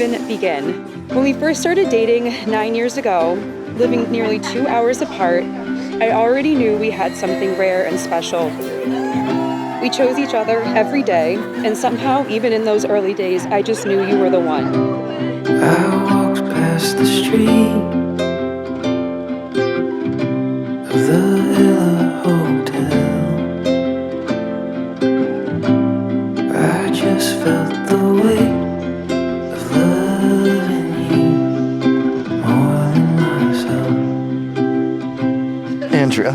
even begin? When we first started dating 9 years ago, living nearly 2 hours apart, I already knew we had something rare and special. We chose each other every day, and somehow, even in those early days, I just knew you were the one. I walked past the street of the Villa Hotel. I just felt the weight of loving you more than myself. Andrea,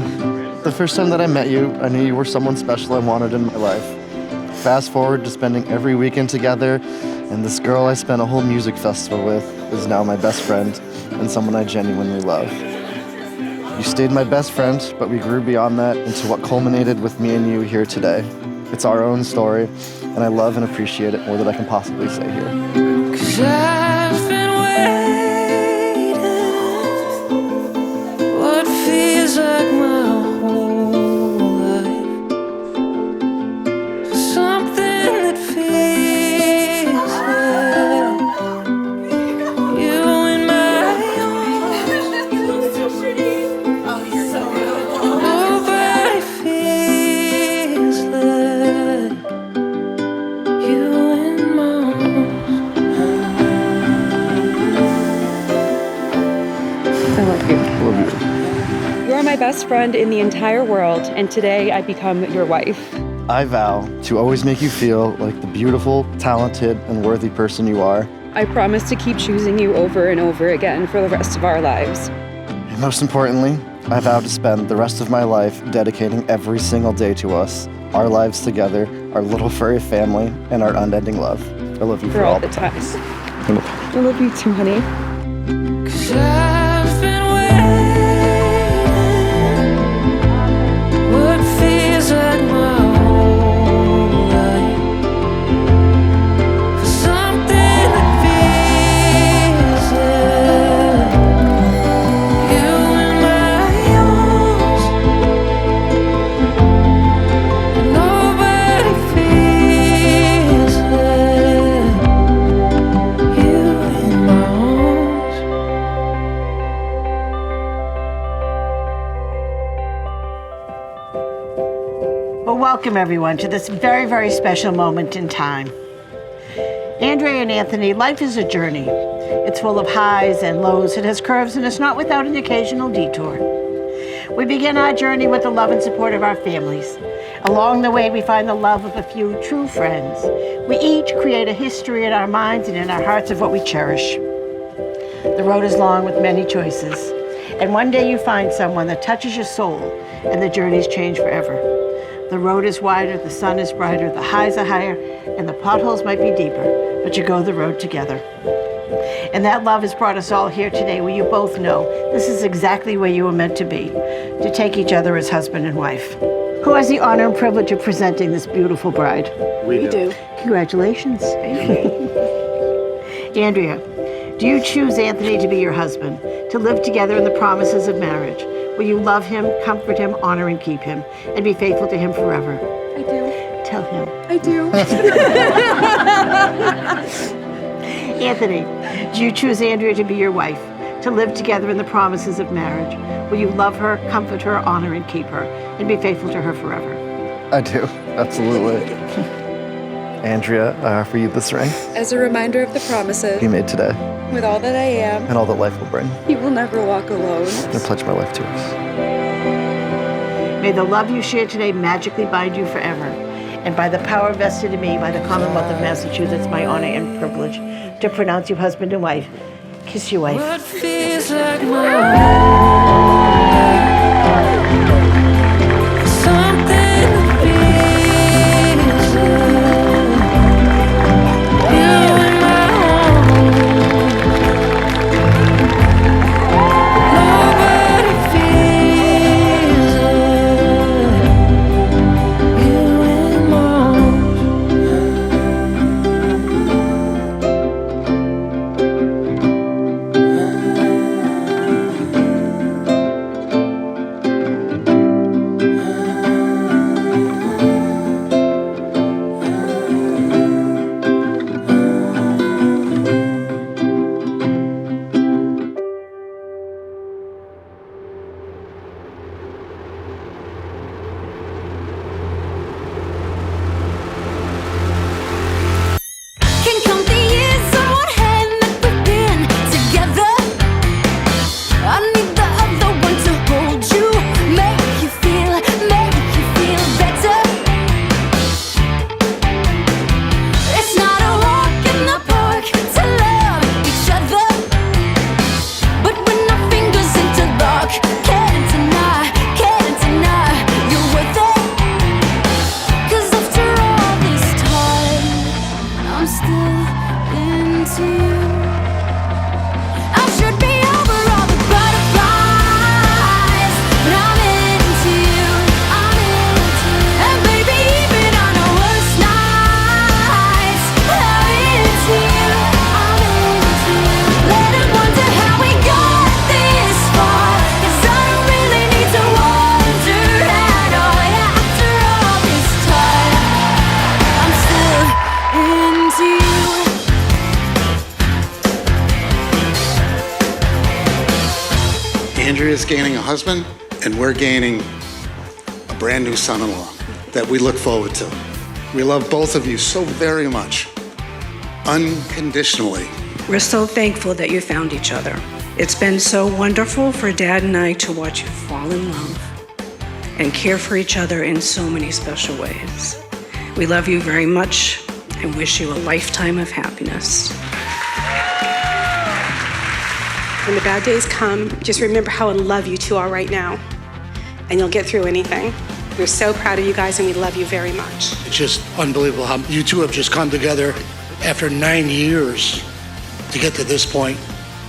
the first time that I met you, I knew you were someone special I wanted in my life. Fast forward to spending every weekend together, and this girl I spent a whole music festival with is now my best friend and someone I genuinely love. You stayed my best friend, but we grew beyond that into what culminated with me and you here today. It's our own story, and I love and appreciate it more than I can possibly say here. 'Cause I've been waiting what feels like my whole life for something that feels like you in my arms. Nobody feels like you in my arms. I love you. Love you. You are my best friend in the entire world, and today I become your wife. I vow to always make you feel like the beautiful, talented, and worthy person you are. I promise to keep choosing you over and over again for the rest of our lives. And most importantly, I vow to spend the rest of my life dedicating every single day to us, our lives together, our little furry family, and our unending love. I love you For all the times. I love you too, honey. 'Cause I've been waiting what feels like my whole life for something that feels like you in my arms. Nobody feels like you in my arms. Well, welcome everyone to this very, very special moment in time. Andi and Anthony, life is a journey. It's full of highs and lows, it has curves, and it's not without an occasional detour. We begin our journey with the love and support of our families. Along the way, we find the love of a few true friends. We each create a history in our minds and in our hearts of what we cherish. The road is long with many choices, and one day you find someone that touches your soul, and the journeys change forever. The road is wider, the sun is brighter, the highs are higher, and the potholes might be deeper, but you go the road together. And that love has brought us all here today, where you both know this is exactly where you were meant to be, to take each other as husband and wife. Who has the honor and privilege of presenting this beautiful bride? We do. Congratulations. Andrea, do you choose Anthony to be your husband, to live together in the promises of marriage? Will you love him, comfort him, honor and keep him, and be faithful to him forever? I do. Tell him. I do. Anthony, do you choose Andrea to be your wife, to live together in the promises of marriage? Will you love her, comfort her, honor and keep her, and be faithful to her forever? I do, absolutely. Andrea, I offer you this ring As a reminder of the promises, we made today with all that I am, and all that life will bring. you will never walk alone. I pledge my life to us. May the love you share today magically bind you forever. And by the power vested in me by the Commonwealth of Massachusetts, my honor and privilege to pronounce you husband and wife. Kiss your wife. What feels like my whole life. Something that feels like you in my arms. Nobody feels like you in my arms. Andrea's gaining a husband, and we're gaining a brand new son-in-law that we look forward to. We love both of you so very much, unconditionally. We're so thankful that you found each other. It's been so wonderful for Dad and I to watch you fall in love and care for each other in so many special ways. We love you very much and wish you a lifetime of happiness. When the bad days come, just remember how in love you two are right now, and you'll get through anything. We're so proud of you guys, and we love you very much. It's just unbelievable how you two have just come together after 9 years to get to this point.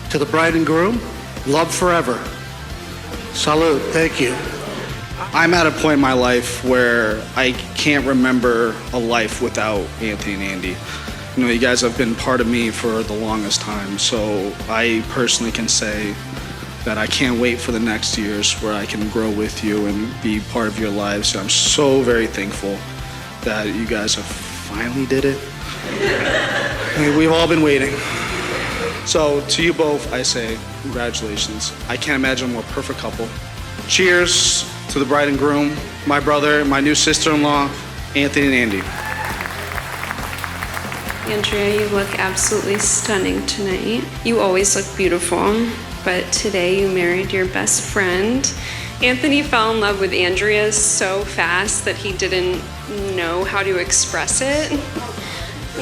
To the bride and groom, love forever. Salute, thank you. I'm at a point in my life where I can't remember a life without Anthony and Andy. You know, you guys have been part of me for the longest time, so I personally can say that I can't wait for the next years where I can grow with you and be part of your lives. So I'm so very thankful that you guys have finally did it. I mean, we've all been waiting. So to you both, I say congratulations. I can't imagine a more perfect couple. Cheers to the bride and groom, my brother, my new sister-in-law, Anthony and Andy. Andrea, you look absolutely stunning tonight. You always look beautiful, but today you married your best friend. Anthony fell in love with Andrea so fast that he didn't know how to express it.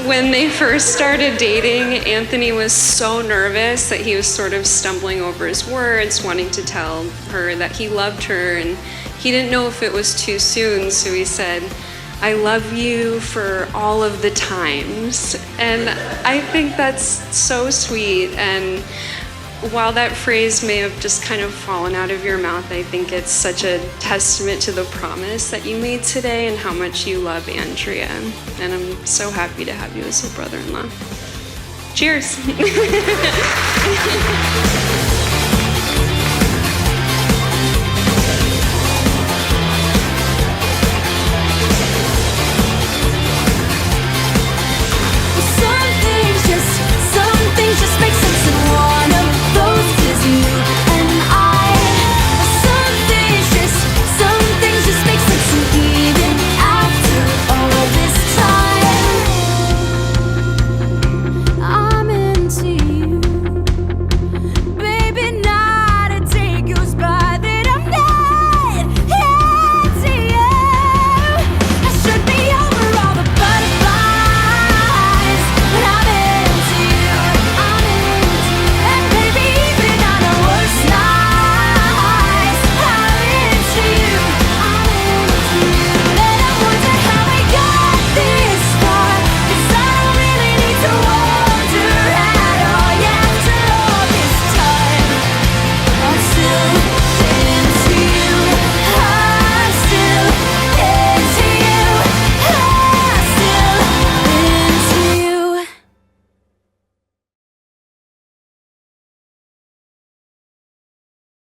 When they first started dating, Anthony was so nervous that he was sort of stumbling over his words, wanting to tell her that he loved her, and he didn't know if it was too soon, so he said, "I love you for all of the times." And I think that's so sweet. And while that phrase may have just kind of fallen out of your mouth, I think it's such a testament to the promise that you made today and how much you love Andrea. And I'm so happy to have you as a brother-in-law. Cheers.